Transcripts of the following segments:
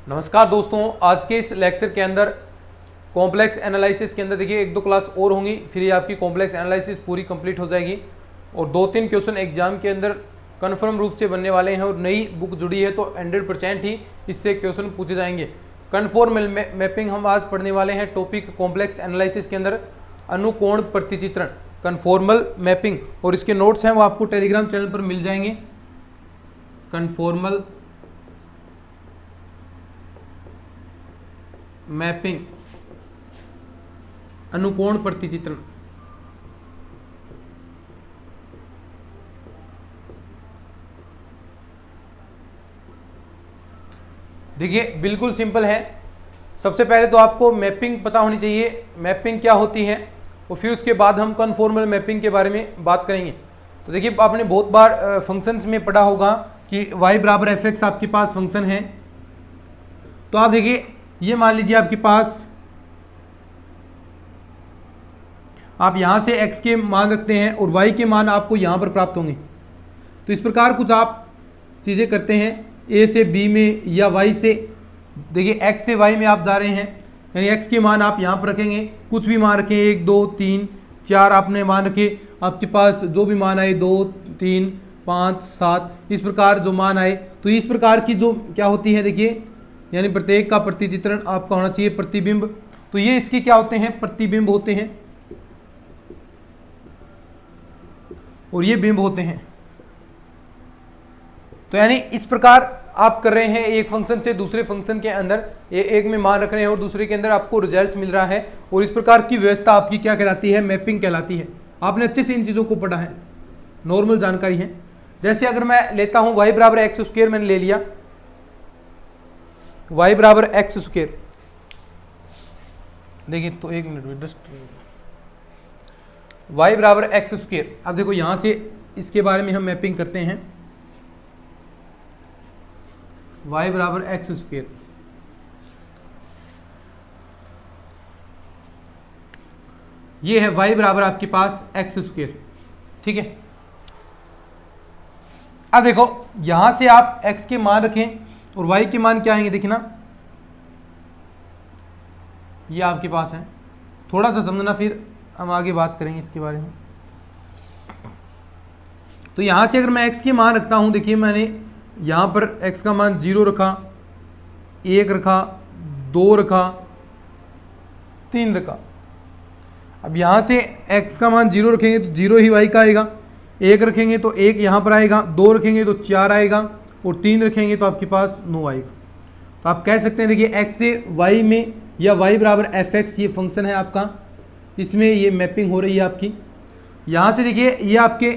नमस्कार दोस्तों, आज के इस लेक्चर के अंदर कॉम्प्लेक्स एनालिसिस के अंदर देखिए एक दो क्लास और होंगी, फिर ये आपकी कॉम्प्लेक्स एनालिसिस पूरी कंप्लीट हो जाएगी और 2-3 क्वेश्चन एग्जाम के अंदर कन्फर्म रूप से बनने वाले हैं और नई बुक जुड़ी है तो 100% ही इससे क्वेश्चन पूछे जाएंगे। कन्फॉर्मल मैपिंग हम आज पढ़ने वाले हैं। टॉपिक कॉम्प्लेक्स एनालिसिस के अंदर अनुकोण प्रतिचित्रण, कन्फॉर्मल मैपिंग, और इसके नोट्स हैं वो आपको टेलीग्राम चैनल पर मिल जाएंगे। कन्फॉर्मल मैपिंग, अनुकोण प्रतिचित्रण। देखिए बिल्कुल सिंपल है। सबसे पहले तो आपको मैपिंग पता होनी चाहिए, मैपिंग क्या होती है, और फिर उसके बाद हम कन्फॉर्मल मैपिंग के बारे में बात करेंगे। तो देखिए आपने बहुत बार फंक्शंस में पढ़ा होगा कि y बराबर एफ एक्स आपके पास फंक्शन है। तो आप देखिए ये मान लीजिए आपके पास, आप यहां से x के मान रखते हैं और y के मान आपको यहां पर प्राप्त होंगे। तो इस प्रकार कुछ आप चीज़ें करते हैं, a से b में या y से, देखिए x से y में आप जा रहे हैं, यानी x के मान आप यहां पर रखेंगे, कुछ भी मान रखें, 1 2 3 4 आपने मान रखे, आपके पास जो भी मान आए 2 3 5 7 इस प्रकार जो मान आए, तो इस प्रकार की जो क्या होती है देखिए, यानी प्रत्येक का प्रतिचित्रण आपका होना चाहिए प्रतिबिंब। तो ये इसके क्या होते हैं, प्रतिबिंब होते हैं और ये बिंब होते हैं। तो यानी इस प्रकार आप कर रहे हैं, एक फंक्शन से दूसरे फंक्शन के अंदर एक में मान रख रहे हैं और दूसरे के अंदर आपको रिजल्ट्स मिल रहा है, और इस प्रकार की व्यवस्था आपकी क्या कहलाती है, मैपिंग कहलाती है। आपने अच्छे से इन चीज़ों को पढ़ा है, नॉर्मल जानकारी है। जैसे अगर मैं लेता हूं y बराबर एक्स स्क्वायर, मैंने ले लिया y बराबर एक्स स्क्वायर, देखिए तो एक मिनट y बराबर एक्स स्क्वायर। अब देखो यहां से इसके बारे में हम मैपिंग करते हैं, y बराबर एक्स स्क्वायर, ये है y बराबर आपके पास एक्स स्क्वायर, ठीक है। अब देखो यहां से आप x के मान रखें और y के मान क्या आएंगे, देखिए ना, ये आपके पास है। थोड़ा सा समझना, फिर हम आगे बात करेंगे इसके बारे में। तो यहां से अगर मैं x के मान रखता हूं, देखिए मैंने यहां पर x का मान 0 रखा, 1 रखा, 2 रखा, 3 रखा। अब यहां से x का मान 0 रखेंगे तो 0 ही y का आएगा, 1 रखेंगे तो 1 यहां पर आएगा, 2 रखेंगे तो 4 आएगा, और 3 रखेंगे तो आपके पास 9 आएगा। तो आप कह सकते हैं देखिए x से y में, या y बराबर एफ एक्स ये फंक्शन है आपका, इसमें ये मैपिंग हो रही है आपकी। यहाँ से देखिए ये आपके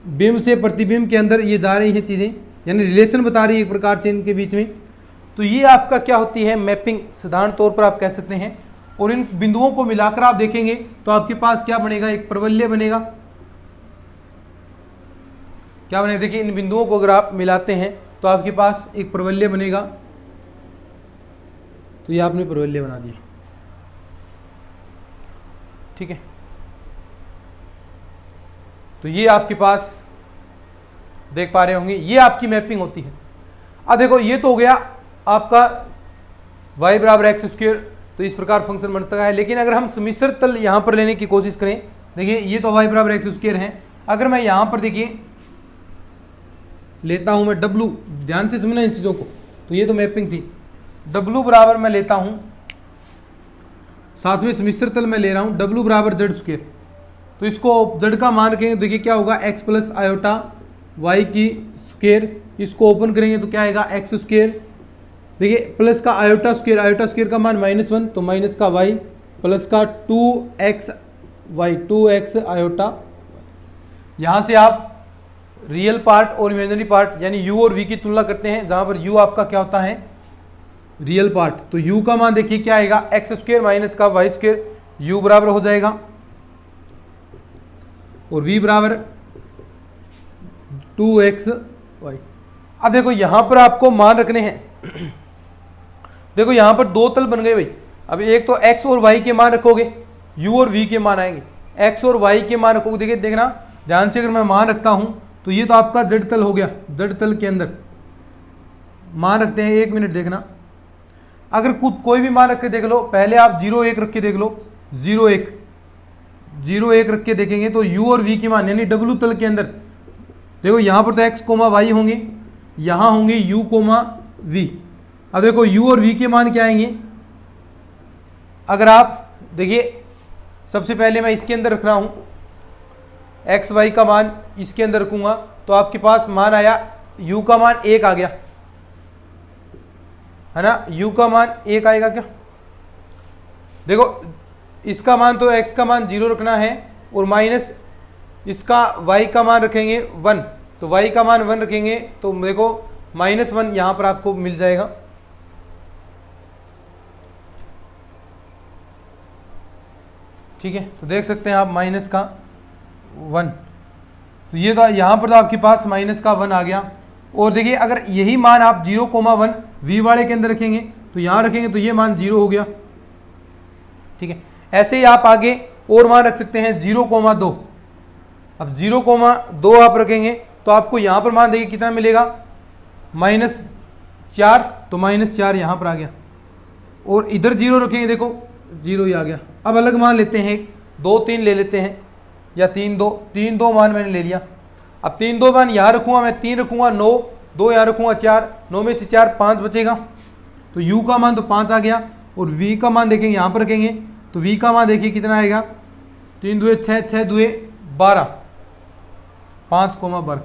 बिंब से प्रतिबिंब के अंदर ये जा रही हैं चीज़ें, यानी रिलेशन बता रही है एक प्रकार से इनके बीच में। तो ये आपका क्या होती है, मैपिंग, साधारण तौर पर आप कह सकते हैं। और इन बिंदुओं को मिलाकर आप देखेंगे तो आपके पास क्या बनेगा, एक प्रवलय बनेगा। क्या बनेगा, देखिए इन बिंदुओं को अगर आप मिलाते हैं तो आपके पास एक प्रवलय बनेगा। तो ये आपने प्रवलय बना दिया, ठीक है। तो ये आपके पास देख पा रहे होंगे, ये आपकी मैपिंग होती है। अब देखो ये तो हो गया आपका y बराबर एक्स स्क्वायर, तो इस प्रकार फंक्शन बन सकता है। लेकिन अगर हम सम्मिश्र तल यहां पर लेने की कोशिश करें, देखिए ये तो y बराबर एक्स स्क्वायर है, अगर मैं यहां पर देखिए लेता हूं मैं w, ध्यान से समझना इन चीजों को, तो ये तो मैपिंग थी। w बराबर मैं लेता हूं, साथ में सम्मिश्र तल मैं ले रहा हूं, w बराबर जेड स्क्वायर। तो इसको z का मान रखेंगे, देखिए क्या होगा, x प्लस आयोटा y की स्क्वायर। इसको ओपन करेंगे तो क्या आएगा, एक्स स्क्वायर, देखिए प्लस का आयोटा स्क्वायर, आयोटा स्क्वायर का मान -1, तो माइनस का y, प्लस का 2x y, 2x आयोटा। यहाँ से आप रियल पार्ट और इमेजिनरी पार्ट यानी u और v की तुलना करते हैं, जहाँ पर u आपका क्या होता है, रियल पार्ट। तो u का मान देखिए क्या आएगा, एक्स स्क्वायर माइनस का वाई स्क्वायर, u बराबर हो जाएगा, और v बराबर 2xy। अब देखो यहां पर आपको मान रखने हैं, देखो यहां पर दो तल बन गए भाई। अब एक तो x और y के मान रखोगे, u और v के मान आएंगे, x और y के मान रखोगे। देखिए देखना ध्यान से, अगर मैं मान रखता हूं तो ये तो आपका z तल हो गया, z तल के अंदर मान रखते हैं, 1 मिनट देखना। अगर कोई भी मान रख के देख लो, पहले आप 0 1 रख के देख लो, 0 1 रख के देखेंगे तो u और v की मान यानी डब्लू तल के अंदर देखो यहाँ पर तो x कोमा वाई होंगे, यहाँ होंगे u कोमा v। अब देखो u और v के मान क्या आएंगे, अगर आप देखिए सबसे पहले मैं इसके अंदर रख रहा हूँ एक्स वाई का मान, इसके अंदर रखूंगा तो आपके पास मान आया u का मान 1 आ गया है ना, u का मान 1 आएगा क्या। देखो इसका मान तो x का मान 0 रखना है और माइनस इसका y का मान रखेंगे 1, तो y का मान 1 रखेंगे तो देखो -1 यहां पर आपको मिल जाएगा। ठीक है, तो देख सकते हैं आप माइनस का 1, तो ये तो यहाँ पर तो आपके पास माइनस का 1 आ गया। और देखिए अगर यही मान आप 0,1 v वाले के अंदर रखेंगे तो यहाँ रखेंगे तो ये मान 0 हो गया। ठीक है, ऐसे ही आप आगे और मान रख सकते हैं 0,2। अब 0,2 आप रखेंगे तो आपको यहाँ पर मान देखिए कितना मिलेगा, -4, तो -4 यहाँ पर आ गया। और इधर 0 रखेंगे, देखो 0 ही आ गया। अब अलग मान लेते हैं, 2 3 ले लेते हैं, या 3 2 मान मैंने ले लिया। अब 3 2 मान यहाँ रखूँगा, मैं 3 रखूँगा 9, 2 यहाँ रखूँगा 4, 9 में से 4 5 बचेगा, तो u का मान तो 5 आ गया। और v का मान देखेंगे यहाँ पर रखेंगे तो v का मान देखिए कितना आएगा, 3 2 6 6 2 12, 5,12।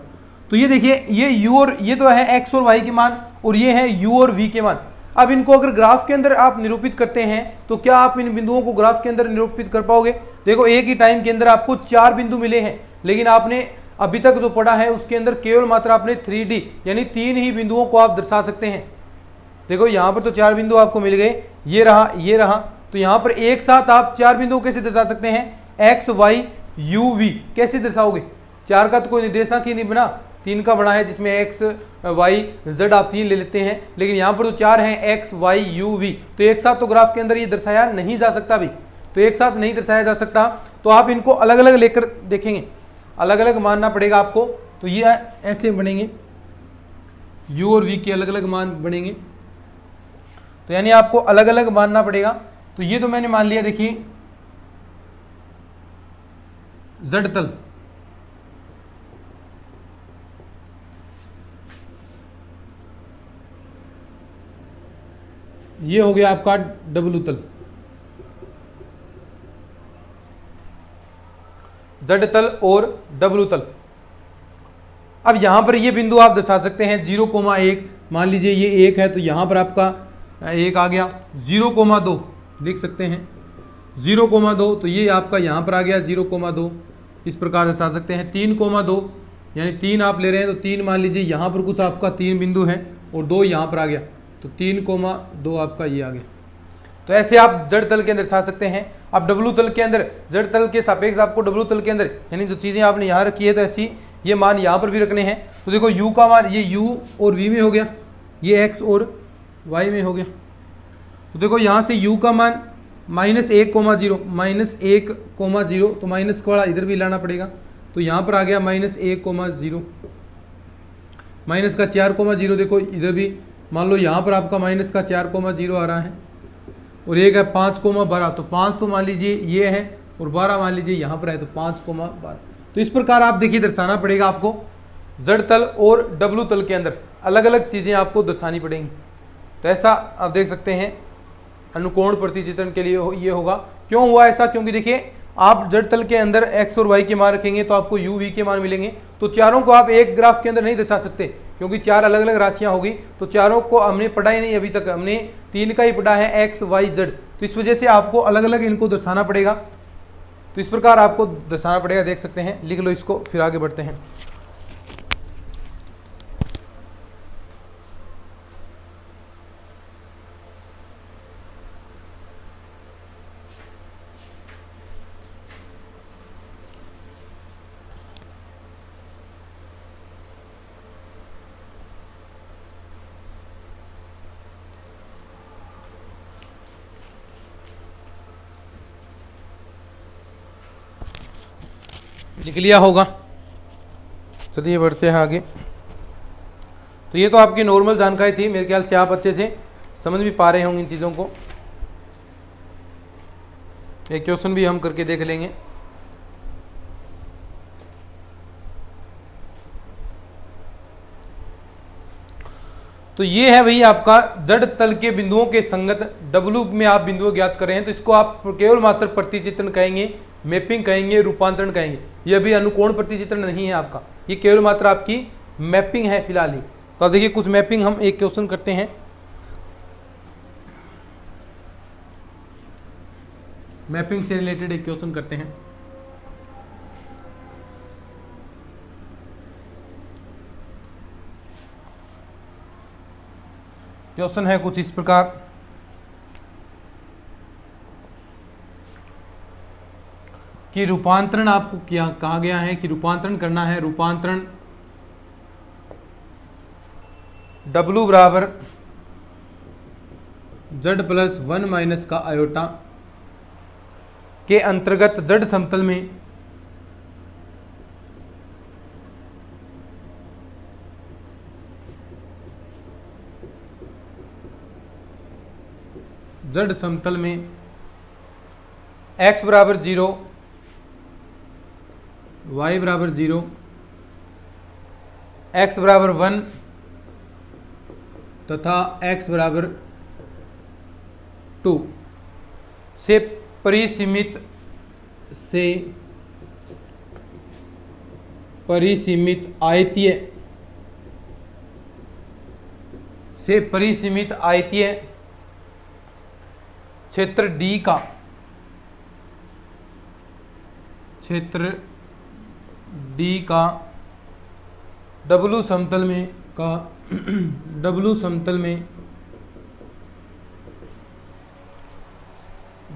तो ये देखिए ये u और ये तो है x और y के मान, और ये है u और v के मान। अब इनको अगर ग्राफ के अंदर आप निरूपित करते हैं तो क्या आप इन बिंदुओं को ग्राफ के अंदर निरूपित कर पाओगे। देखो एक ही टाइम के अंदर आपको 4 बिंदु मिले हैं, लेकिन आपने अभी तक जो पढ़ा है उसके अंदर केवल मात्र आपने 3D यानी 3 ही बिंदुओं को आप दर्शा सकते हैं। देखो यहाँ पर तो 4 बिंदु आपको मिल गए, ये रहा, तो यहाँ पर एक साथ आप 4 बिंदु कैसे दर्शा सकते हैं, x y u v कैसे दर्शाओगे। 4 का तो कोई निर्देशांक ही नहीं बना, 3 का बना है जिसमें x y z आप 3 ले लेते हैं, लेकिन यहाँ पर तो 4 हैं x y u v, तो एक साथ तो ग्राफ के अंदर ये दर्शाया नहीं जा सकता भी, तो एक साथ नहीं दर्शाया जा सकता। तो आप इनको अलग अलग लेकर देखेंगे, अलग अलग मानना पड़ेगा आपको। तो ये ऐसे बनेंगे, u और v के अलग अलग मान बनेंगे, तो यानी आपको अलग अलग मानना पड़ेगा। तो ये तो मैंने मान लिया, देखिए z तल, ये हो गया आपका w तल, z तल और w तल। अब यहां पर ये बिंदु आप दर्शा सकते हैं 0,1, मान लीजिए ये 1 है तो यहां पर आपका 1 आ गया। 0,2 लिख सकते हैं, 0,2 तो ये आपका यहाँ पर आ गया 0,2, इस प्रकार दर्शा सकते हैं। 3,2 यानी 3 आप ले रहे हैं तो 3 मान लीजिए यहाँ पर कुछ आपका 3 बिंदु है और 2 यहाँ पर आ गया, तो 3,2 आपका ये आ गया। तो ऐसे आप जड़ तल के अंदर दर्शा सकते हैं। अब डब्लू तल के अंदर, जड़ तल के सापेक्ष आपको डब्लू तल के अंदर यानी जो चीज़ें आपने यहाँ रखी है तो ऐसी ये मान यहाँ पर भी रखने हैं। तो देखो u का मान ये u और v में हो गया, ये x और y में हो गया। तो देखो यहाँ से u का मान -1,0, -1,0, तो माइनस का वाला इधर भी लाना पड़ेगा, तो यहाँ पर आ गया -1,0, माइनस का 4,0। देखो इधर भी मान लो यहाँ पर आपका माइनस का 4,0 आ रहा है, और एक है 5,12, तो 5 तो मान लीजिए ये है और 12 मान लीजिए यहाँ पर है, तो 5,12। तो इस प्रकार आप देखिए दर्शाना पड़ेगा आपको जड़ तल और डब्लू तल के अंदर अलग अलग चीज़ें आपको दर्शानी पड़ेंगी। तो ऐसा आप देख सकते हैं अनुकोण प्रतिचित्रण के लिए ये होगा। क्यों हुआ ऐसा, क्योंकि देखिए आप जड़ तल के अंदर x और y के मान रखेंगे तो आपको u v के मान मिलेंगे, तो चारों को आप एक ग्राफ के अंदर नहीं दर्शा सकते क्योंकि 4 अलग अलग राशियां होगी, तो चारों को हमने पढ़ा ही नहीं अभी तक, हमने 3 का ही पढ़ा है x y z, तो इस वजह से आपको अलग अलग इनको दर्शाना पड़ेगा। तो इस प्रकार आपको दर्शाना पड़ेगा, देख सकते हैं, लिख लो इसको, फिर आगे बढ़ते हैं। लिख लिया होगा, चलिए बढ़ते हैं आगे। तो ये तो आपकी नॉर्मल जानकारी थी, मेरे ख्याल से आप अच्छे से समझ भी पा रहे होंगे इन चीज़ों को। एक क्वेश्चन भी हम करके देख लेंगे। तो ये है भाई आपका जड़ तल के बिंदुओं के संगत W में आप बिंदुओं ज्ञात कर रहे हैं, तो इसको आप केवल मात्र प्रतिचित्रण कहेंगे, मैपिंग कहेंगे, रूपांतरण कहेंगे। ये अभी अनुकोण प्रतिचित्रण नहीं है आपका, ये केवल मात्र आपकी मैपिंग है फिलहाल ही। तो आप देखिए कुछ मैपिंग हम एक क्वेश्चन करते हैं। मैपिंग से रिलेटेड एक क्वेश्चन करते हैं। क्वेश्चन है कुछ इस प्रकार, कि रूपांतरण आपको क्या कहा गया है कि रूपांतरण करना है। रूपांतरण W बराबर Z प्लस 1 माइनस का आयोटा के अंतर्गत Z समतल में Z समतल में x बराबर 0, y बराबर 0, x बराबर 1 तथा x बराबर 2 से परिसीमित आयतीय क्षेत्र D का W समतल में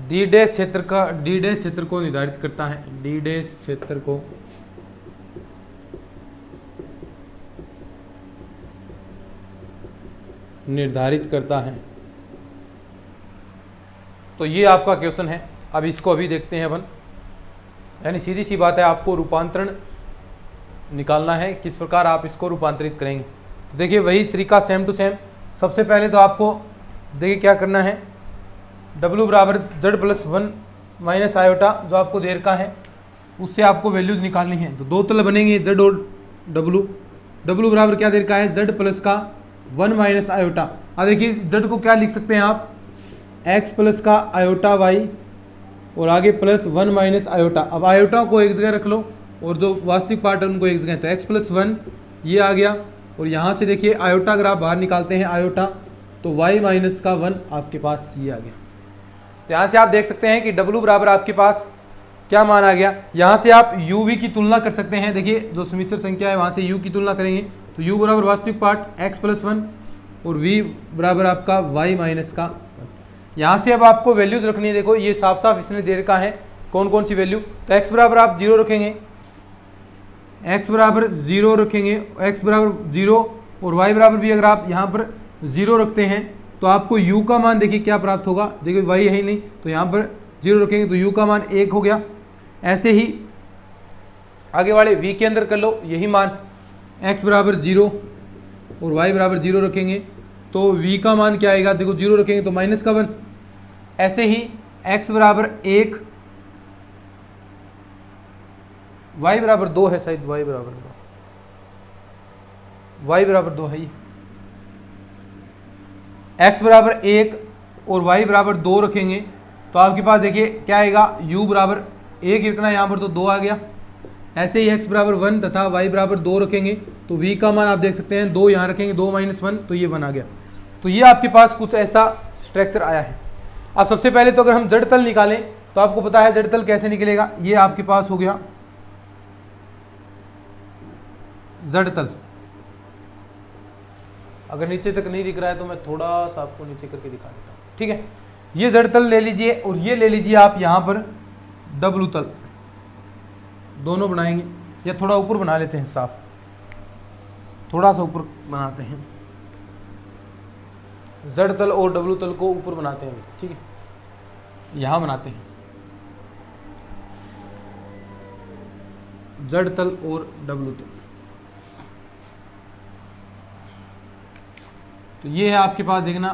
D डैश क्षेत्र को निर्धारित करता है। D डैश क्षेत्र को निर्धारित करता है। तो ये आपका क्वेश्चन है। अब इसको अभी देखते हैं अपन, यानी सीधी सी बात है, आपको रूपांतरण निकालना है, किस प्रकार आप इसको रूपांतरित करेंगे। तो देखिए वही तरीका सेम टू सेम। सबसे पहले तो आपको देखिए क्या करना है, W बराबर Z प्लस 1 माइनस आयोटा जो आपको देर का है, उससे आपको वैल्यूज निकालनी है। तो दो तल बनेंगे Z और W बराबर क्या देर का है, Z प्लस का 1 माइनस आयोटा। अब देखिए Z को क्या लिख सकते हैं आप, x प्लस का आयोटा y और आगे प्लस 1 माइनस आयोटा। अब आयोटा को एक जगह रख लो और जो वास्तविक पार्ट है उनको एक जगह। तो x प्लस 1 ये आ गया, और यहाँ से देखिए आयोटा अगर आप बाहर निकालते हैं आयोटा, तो y माइनस का 1 आपके पास ये आ गया। तो यहाँ से आप देख सकते हैं कि W बराबर आपके पास क्या मान आ गया। यहाँ से आप uv की तुलना कर सकते हैं। देखिए जो समिश्र संख्या है वहाँ से u की तुलना करेंगे, तो u बराबर वास्तविक पार्ट x प्लस 1 और v बराबर आपका y माइनस का 1। यहाँ से अब आपको वैल्यूज रखनी है। देखो ये साफ साफ इसने दे रखा है कौन कौन सी वैल्यू। तो x बराबर आप 0 रखेंगे, x बराबर 0 रखेंगे, x बराबर 0 और y बराबर भी अगर आप यहाँ पर 0 रखते हैं तो आपको u का मान देखिए क्या प्राप्त होगा। देखिए y है ही नहीं, तो यहाँ पर 0 रखेंगे तो u का मान 1 हो गया। ऐसे ही आगे वाले v के अंदर कर लो यही मान, x बराबर 0 और y बराबर 0 रखेंगे तो v का मान क्या आएगा, देखो 0 रखेंगे तो माइनस का 1। ऐसे ही x बराबर 1, y बराबर 2 है, शायद y बराबर 2 है ये। x बराबर 1 और y बराबर 2 रखेंगे तो आपके पास देखिए क्या आएगा, u बराबर 1 रखना है यहाँ पर तो 2 आ गया। ऐसे ही x बराबर 1 तथा y बराबर 2 रखेंगे तो v का मान आप देख सकते हैं 2 यहाँ रखेंगे, 2 माइनस 1 तो ये 1 आ गया। तो ये आपके पास कुछ ऐसा स्ट्रक्चर आया है। अब सबसे पहले तो अगर हम जड़ तल निकालें तो आपको पता है जड़ तल कैसे निकलेगा। ये आपके पास हो गया जड़ तल। अगर नीचे तक नहीं दिख रहा है तो मैं थोड़ा सा आपको नीचे करके दिखा देता हूँ, ठीक है। ये जड़ तल ले लीजिए और ये ले लीजिए आप यहाँ पर W तल, दोनों बनाएंगे, या थोड़ा ऊपर बना लेते हैं, साफ थोड़ा सा ऊपर बनाते हैं। Z तल और W तल को ऊपर बनाते हैं, ठीक है, यहाँ बनाते हैं Z तल और W तल। तो ये है आपके पास देखना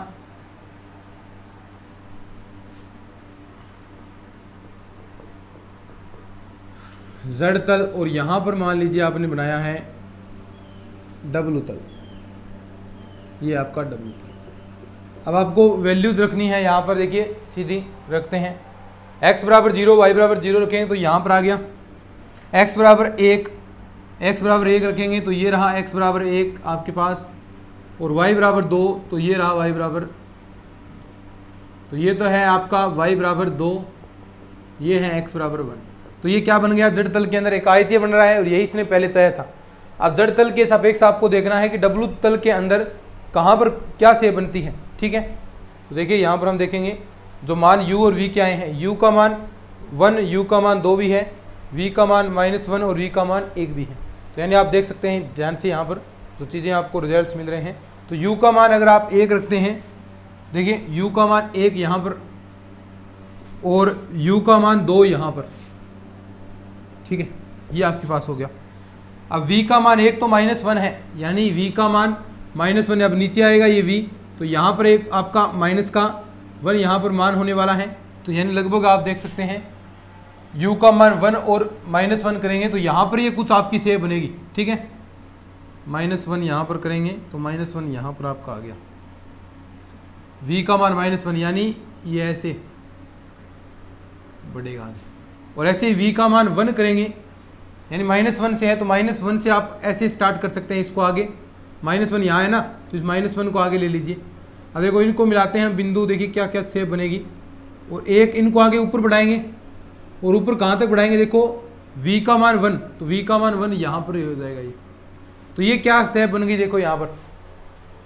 z तल, और यहां पर मान लीजिए आपने बनाया है w तल, ये आपका w तल। अब आपको वैल्यूज रखनी है, यहाँ पर देखिए सीधी रखते हैं, x बराबर 0 y बराबर 0 रखेंगे तो यहाँ पर आ गया, x बराबर 1 रखेंगे तो ये रहा x बराबर 1 आपके पास, और y बराबर 2 तो ये रहा y बराबर, तो ये तो है आपका y बराबर 2, ये है x बराबर 1। तो ये क्या बन गया, जड़ तल के अंदर एक आयतीय बन रहा है, और यही इसने पहले तय था। अब जड़ तल के सापेक्ष आपको देखना है कि W तल के अंदर कहाँ पर क्या सेप बनती है, ठीक है। तो देखिए यहाँ पर हम देखेंगे जो मान u और v के आए हैं, u का मान 1, u का मान 2 भी है, v का मान -1 और v का मान 1 भी है। तो यानी आप देख सकते हैं ध्यान से यहाँ पर जो चीज़ें आपको रिजल्ट्स मिल रहे हैं, तो u का मान अगर आप 1 रखते हैं, देखिए u का मान 1 यहाँ पर और u का मान 2 यहाँ पर, ठीक है, ये आपके पास हो गया। अब v का मान 1 तो -1 है, यानी v का मान -1 है, अब नीचे आएगा ये v, तो यहाँ पर एक आपका -1 यहाँ पर मान होने वाला है। तो यानी लगभग आप देख सकते हैं u का मान 1 और -1 करेंगे तो यहाँ पर ये कुछ आपकी सेप बनेगी, ठीक है। -1 यहाँ पर करेंगे तो -1 यहाँ पर आपका आ गया, v का मान -1 यानी ये ऐसे बढ़ेगा, और ऐसे ही v का मान 1 करेंगे, यानी -1 से है तो -1 से आप ऐसे स्टार्ट कर सकते हैं इसको आगे, -1 यहाँ है ना, तो इस -1 को आगे ले लीजिए। अब देखो इनको मिलाते हैं बिंदु, देखिए क्या क्या सेप बनेगी, और एक इनको आगे ऊपर बढ़ाएंगे, और ऊपर कहाँ तक बढ़ाएंगे, देखो v का मान 1, तो v का मान 1 यहाँ पर हो जाएगा ये। तो ये क्या सेप बन गई, देखो यहाँ पर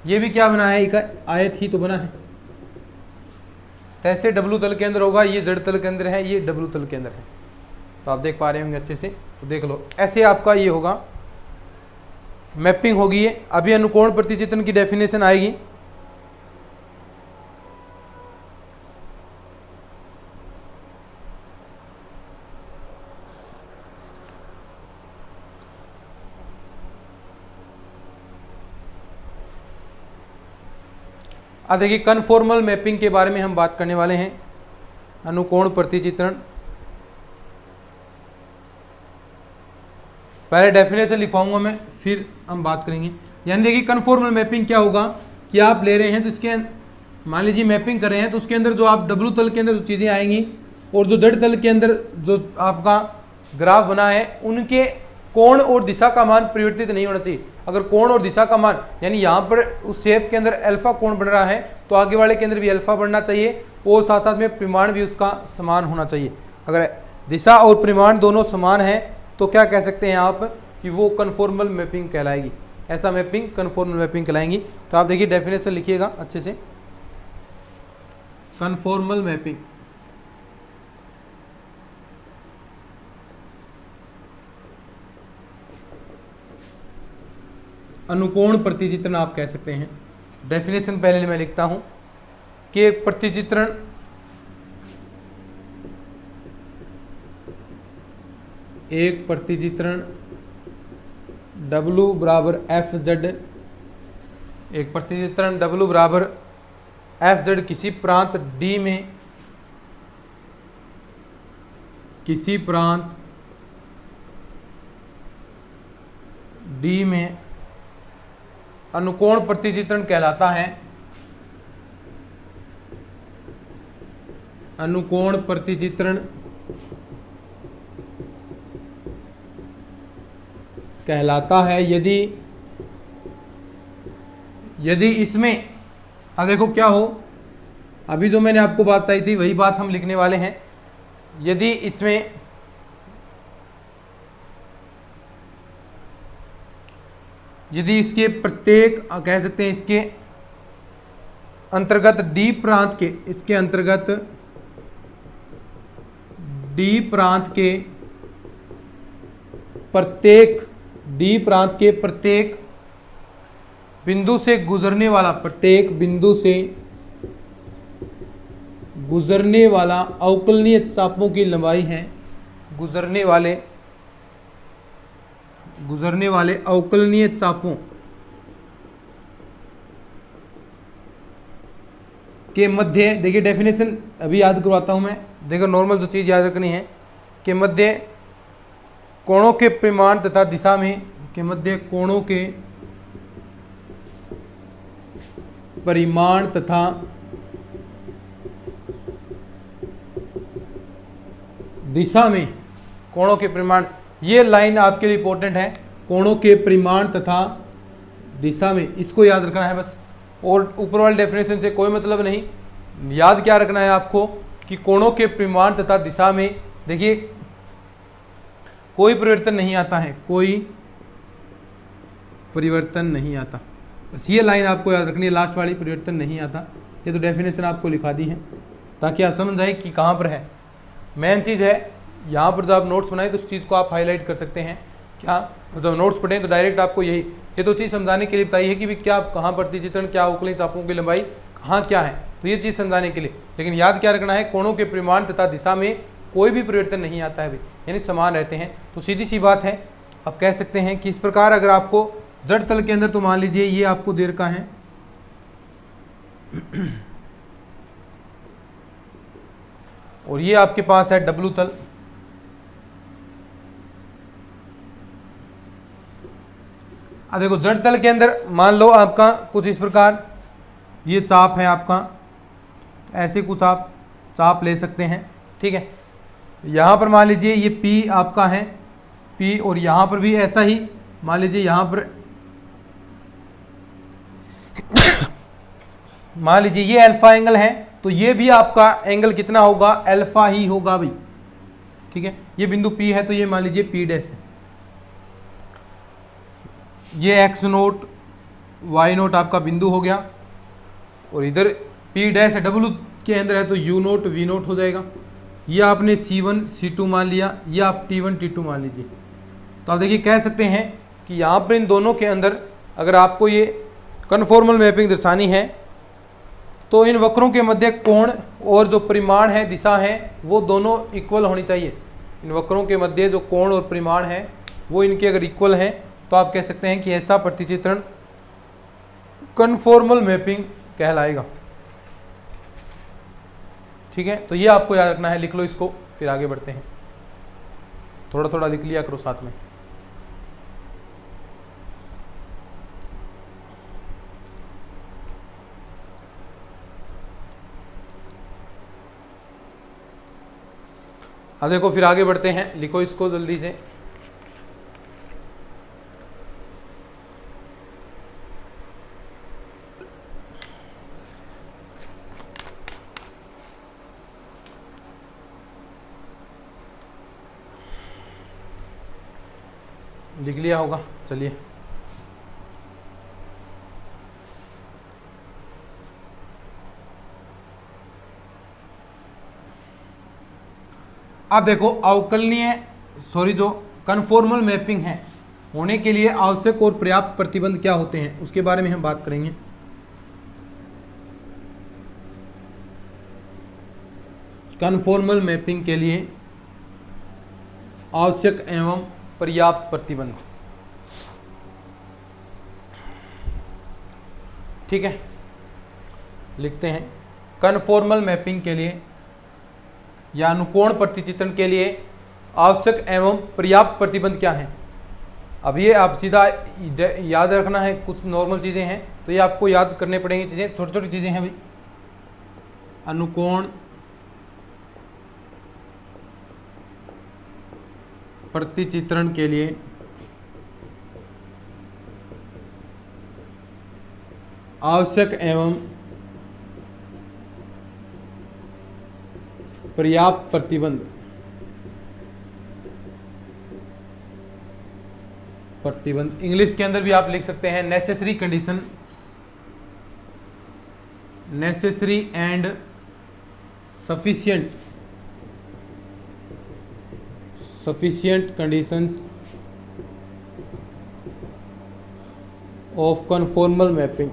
ये भी क्या बना है, एक आयत ही तो बना है। तो ऐसे W तल के अंदर होगा, ये जड़ तल के अंदर है, ये W तल के अंदर है। तो आप देख पा रहे होंगे अच्छे से, तो देख लो ऐसे आपका ये होगा, मैपिंग होगी ये। अभी अनुकोण प्रतिचित्रण की डेफिनेशन आएगी। अब देखिए कन्फॉर्मल मैपिंग के बारे में हम बात करने वाले हैं, अनुकोण प्रतिचित्रण। पहले डेफिनेशन लिखवाऊंगा मैं, फिर हम बात करेंगे। यानी देखिए कन्फॉर्मल मैपिंग क्या होगा कि आप ले रहे हैं तो इसके मान लीजिए मैपिंग कर रहे हैं, तो उसके अंदर जो आप W तल के अंदर जो चीज़ें आएंगी और जो जड़ तल के अंदर जो आपका ग्राफ बना है, उनके कोण और दिशा का मान परिवर्तित नहीं होना चाहिए। अगर कोण और दिशा का मान, यानी यहाँ पर उस शेप के अंदर अल्फा कोण बन रहा है तो आगे वाले के अंदर भी अल्फा बनना चाहिए, और साथ साथ में परिमाण भी उसका समान होना चाहिए। अगर दिशा और परिमाण दोनों समान है तो क्या कह सकते हैं आप कि वो कन्फॉर्मल मैपिंग कहलाएगी। ऐसा मैपिंग कन्फॉर्मल मैपिंग कहलाएंगी। तो आप देखिए डेफिनेशन लिखिएगा अच्छे से, कन्फॉर्मल मैपिंग। अनुकोण प्रतिचित्रण आप कह सकते हैं। डेफिनेशन पहले मैं लिखता हूं कि एक प्रतिचित्रण W बराबर FZ, एक प्रतिचित्रण W बराबर FZ किसी प्रांत D में, किसी प्रांत D में अनुकोण प्रतिचित्रण कहलाता है। अनुकोण प्रतिचित्रण कहलाता है यदि इसमें, अब देखो क्या हो, अभी जो मैंने आपको बात बताई थी वही बात हम लिखने वाले हैं। यदि इसमें यदि इसके प्रत्येक कह सकते हैं इसके अंतर्गत D प्रांत के, इसके अंतर्गत D प्रांत के प्रत्येक बिंदु से गुजरने वाला, प्रत्येक बिंदु से गुजरने वाला अवकलनीय चापों की लंबाई है, गुजरने वाले अवकलनीय चापों, गुजरने वाले अवकलनीय चापों की लंबाई है, के मध्य, देखिए डेफिनेशन अभी याद करवाता हूँ मैं, देखो नॉर्मल जो चीज़ याद रखनी है के मध्य कोणों के परिमाण तथा दिशा में, के मध्य कोणों के परिमाण तथा दिशा में, कोणों के परिमाण, ये लाइन आपके लिए इंपॉर्टेंट है, कोणों के परिमाण तथा दिशा में, इसको याद रखना है बस। और ऊपर वाले डेफिनेशन से कोई मतलब नहीं, याद क्या रखना है आपको कि कोणों के परिमाण तथा दिशा में, देखिए कोई परिवर्तन नहीं आता है, कोई परिवर्तन नहीं आता, बस ये लाइन आपको याद रखनी है, लास्ट वाली, परिवर्तन नहीं आता। ये तो डेफिनेशन आपको लिखा दी है ताकि आप समझ जाए कि कहाँ पर है। मेन चीज़ है यहाँ पर, जब आप नोट्स बनाए तो उस चीज़ को आप हाईलाइट कर सकते हैं। क्या जब नोट्स पढ़ें तो डायरेक्ट आपको यही, ये तो चीज़ समझाने के लिए बताई है कि भी क्या कहाँ प्रतिचित्रण, क्या उकली चापों की लंबाई कहाँ क्या है, तो ये चीज़ समझाने के लिए। लेकिन याद क्या रखना है, कोणों के परिमाण तथा दिशा में कोई भी परिवर्तन नहीं आता है भाई, यानी समान रहते हैं। तो सीधी सी बात है, आप कह सकते हैं कि इस प्रकार अगर आपको जड़ तल के अंदर, तो मान लीजिए ये आपको दे रखा है और ये आपके पास है डब्लू तल, अब देखो जड़ तल के अंदर मान लो आपका कुछ इस प्रकार ये चाप है आपका, ऐसे कुछ आप चाप ले सकते हैं, ठीक है। यहाँ पर मान लीजिए ये P आपका है, P, और यहाँ पर भी ऐसा ही, मान लीजिए यहाँ पर मान लीजिए ये अल्फा एंगल है, तो ये भी आपका एंगल कितना होगा, अल्फा ही होगा भाई, ठीक है। ये बिंदु P है तो ये मान लीजिए P डैश है, ये एक्स नोट वाई नोट आपका बिंदु हो गया, और इधर P डैश है, डब्लू के अंदर है तो U नोट V नोट हो जाएगा। ये आपने C1 C2 मान लिया, ये आप T1 T2 मान लीजिए। तो आप देखिए कह सकते हैं कि यहाँ पर इन दोनों के अंदर अगर आपको ये कन्फॉर्मल मैपिंग दर्शानी है तो इन वक्रों के मध्य कोण और जो परिमाण है, दिशा है, वो दोनों इक्वल होनी चाहिए। इन वक्रों के मध्य जो कोण और परिमाण है वो इनके अगर इक्वल हैं तो आप कह सकते हैं कि ऐसा प्रतिचित्रण कन्फॉर्मल मैपिंग कहलाएगा, ठीक है। तो ये आपको याद रखना है, लिख लो इसको, फिर आगे बढ़ते हैं। थोड़ा थोड़ा लिख लिया करो साथ में। अब देखो फिर आगे बढ़ते हैं, लिखो इसको जल्दी से। लिख लिया होगा, चलिए। अब देखो अवकलनीय जो कन्फॉर्मल मैपिंग है होने के लिए आवश्यक और पर्याप्त प्रतिबंध क्या होते हैं, उसके बारे में हम बात करेंगे। कन्फॉर्मल मैपिंग के लिए आवश्यक एवं पर्याप्त प्रतिबंध, ठीक है। लिखते हैं कन्फॉर्मल मैपिंग के लिए या अनुकोण प्रतिचित्रण के लिए आवश्यक एवं पर्याप्त प्रतिबंध क्या है। अब ये आप सीधा याद रखना है, कुछ नॉर्मल चीज़ें हैं तो ये आपको याद करने पड़ेंगी, चीज़ें छोटी छोटी चीज़ें हैं भाई। अनुकोण प्रतिचित्रण के लिए आवश्यक एवं पर्याप्त प्रतिबंध, इंग्लिश के अंदर भी आप लिख सकते हैं necessary condition, necessary and sufficient conditions of conformal mapping।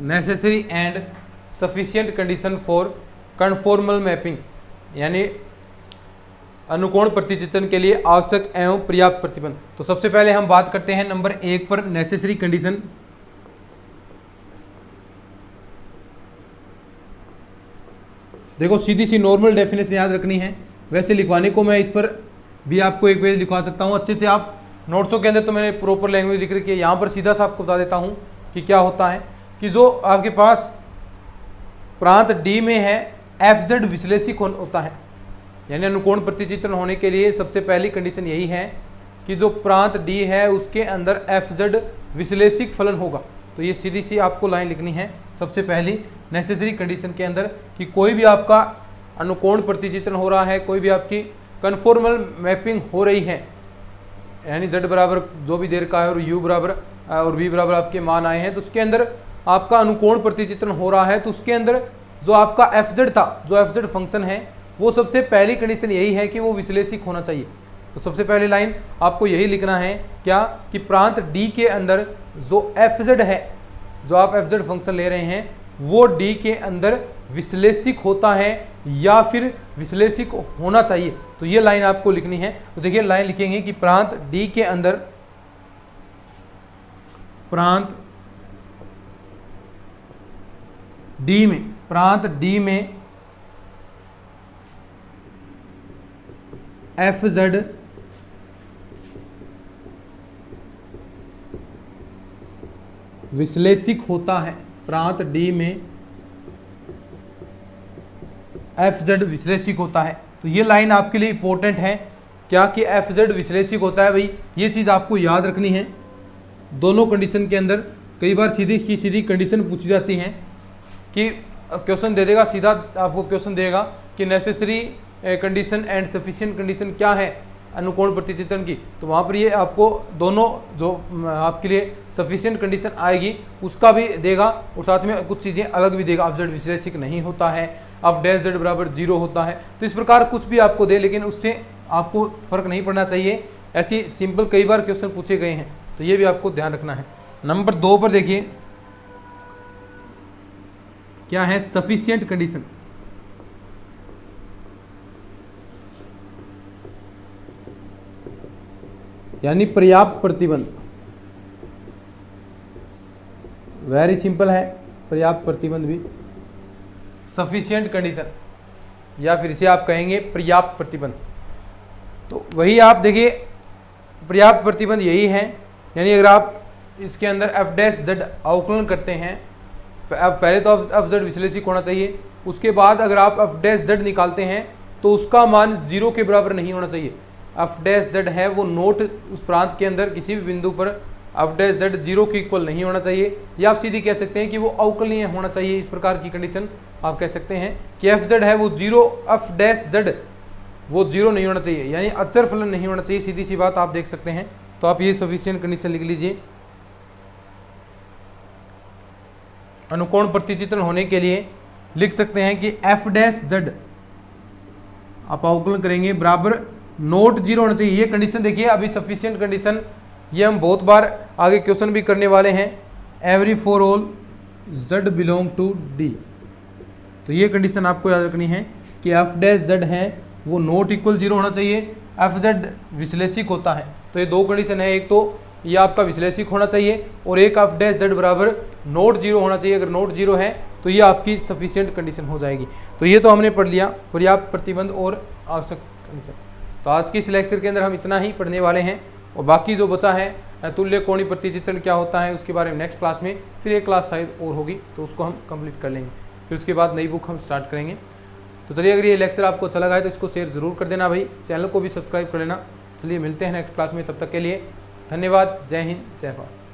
Necessary and sufficient condition for conformal mapping, यानी अनुकोण प्रतिचित्रण के लिए आवश्यक एवं पर्याप्त प्रतिबंध। तो सबसे पहले हम बात करते हैं नंबर 1 पर, नेसेसरी कंडीशन। देखो सीधी सी नॉर्मल डेफिनेशन याद रखनी है, वैसे लिखवाने को मैं इस पर भी आपको एक पेज लिखवा सकता हूँ अच्छे से। आप नोट्सों के अंदर तो मैंने प्रॉपर लैंग्वेज लिख रखी है, यहाँ पर सीधा सा आपको बता देता हूँ कि क्या होता है कि जो आपके पास प्रांत डी में है एफ जेड विश्लेषिक होता है, यानी अनुकोण प्रतिचित्रण होने के लिए सबसे पहली कंडीशन यही है कि जो प्रांत डी है उसके अंदर एफ जेड विश्लेषिक फलन होगा। तो ये सीधी सी आपको लाइन लिखनी है सबसे पहली नेसेसरी कंडीशन के अंदर कि कोई भी आपका अनुकोण प्रतिचित्रण हो रहा है, कोई भी आपकी कन्फॉर्मल मैपिंग हो रही है, यानी z बराबर जो भी देर का है और u बराबर और v बराबर आपके मान आए हैं, तो उसके अंदर आपका अनुकोण प्रतिचित्रण हो रहा है, तो उसके अंदर जो आपका fz था, जो fz फंक्शन है, वो सबसे पहली कंडीशन यही है कि वो विश्लेषिक होना चाहिए। तो सबसे पहली लाइन आपको यही लिखना है क्या कि प्रांत d के अंदर जो fz है, जो आप fz फंक्शन ले रहे हैं, वो d के अंदर विश्लेषिक होता है या फिर विश्लेषिक होना चाहिए। तो ये लाइन आपको लिखनी है। तो देखिए लाइन लिखेंगे कि प्रांत डी के अंदर, प्रांत डी में एफ जेड विश्लेषिक होता है, प्रांत डी में एफ जेड विश्लेषिक होता है। तो ये लाइन आपके लिए इंपॉर्टेंट है क्या कि एफ जेड विश्लेषिक होता है। भाई ये चीज़ आपको याद रखनी है दोनों कंडीशन के अंदर। कई बार सीधी की सीधी कंडीशन पूछी जाती हैं कि क्वेश्चन दे देगा, सीधा आपको क्वेश्चन देगा कि necessary condition and sufficient condition क्या है अनुकोण प्रतिचित्रण की। तो वहाँ पर ये आपको दोनों जो आपके लिए सफिशिएंट कंडीशन आएगी उसका भी देगा और साथ में कुछ चीज़ें अलग भी देगा। एफ जेड विश्लेषिक नहीं होता है, अब डैश जेड बराबर 0 होता है, तो इस प्रकार कुछ भी आपको दे, लेकिन उससे आपको फर्क नहीं पड़ना चाहिए। ऐसी सिंपल कई बार क्वेश्चन पूछे गए हैं, तो ये भी आपको ध्यान रखना है। नंबर 2 पर देखिए क्या है सफिशिएंट कंडीशन। यानी पर्याप्त प्रतिबंध। वेरी सिंपल है, पर्याप्त प्रतिबंध भी सफिशिएंट कंडीशन या फिर इसे आप कहेंगे पर्याप्त प्रतिबंध। तो वही आप देखिए पर्याप्त प्रतिबंध यही है, यानी अगर आप इसके अंदर एफ डैश जेड अवकलन करते हैं, पहले तो एफ जेड विश्लेषिक होना चाहिए, उसके बाद अगर आप एफ डैश जेड निकालते हैं तो उसका मान 0 के बराबर नहीं होना चाहिए। एफ डैश जेड है वो नोट उस प्रांत के अंदर किसी भी बिंदु पर एफ डैश जेड 0 के इक्वल नहीं होना चाहिए, या आप सीधी कह सकते हैं कि वो अवकलनीय होना चाहिए। इस प्रकार की कंडीशन आप कह सकते हैं कि एफ जेड है वो 0, एफ डैश जेड वो 0 नहीं होना चाहिए, यानी अचर फलन नहीं होना चाहिए। सीधी सी बात आप देख सकते हैं। तो आप ये सफिशिएंट कंडीशन लिख लीजिए। अनुकोण प्रतिचित्रण होने के लिए लिख सकते हैं कि एफ डैश जेड आप अवकलन करेंगे बराबर नोट 0 होना चाहिए। ये कंडीशन देखिए अभी सफिशिएंट कंडीशन, ये हम बहुत बार आगे क्वेश्चन भी करने वाले हैं। Every for all Z belong to D, तो ये कंडीशन आपको याद रखनी है कि एफ डैश जेड है वो नोट इक्वल 0 होना चाहिए, एफ जेड विश्लेषिक होता है। तो ये दो कंडीशन है, एक तो ये आपका विश्लेषिक होना चाहिए और एक एफ डैश जेड बराबर नोट 0 होना चाहिए। अगर नोट 0 है तो ये आपकी सफिशिएंट कंडीशन हो जाएगी। तो ये तो हमने पढ़ लिया पर्याप्त प्रतिबंध और आवश्यक कंडीशन। तो आज की इस लेक्चर के अंदर हम इतना ही पढ़ने वाले हैं, और बाकी जो बचा है तुल्य कोणीय प्रतिचित्रण क्या होता है उसके बारे में नेक्स्ट क्लास में, फिर एक क्लास शायद और होगी तो उसको हम कंप्लीट कर लेंगे, फिर उसके बाद नई बुक हम स्टार्ट करेंगे। तो चलिए अगर ये लेक्चर आपको अच्छा लगा है तो इसको शेयर ज़रूर कर देना भाई, चैनल को भी सब्सक्राइब कर लेना। चलिए मिलते हैं नेक्स्ट क्लास में, तब तक के लिए धन्यवाद। जय हिंद, जय भारत।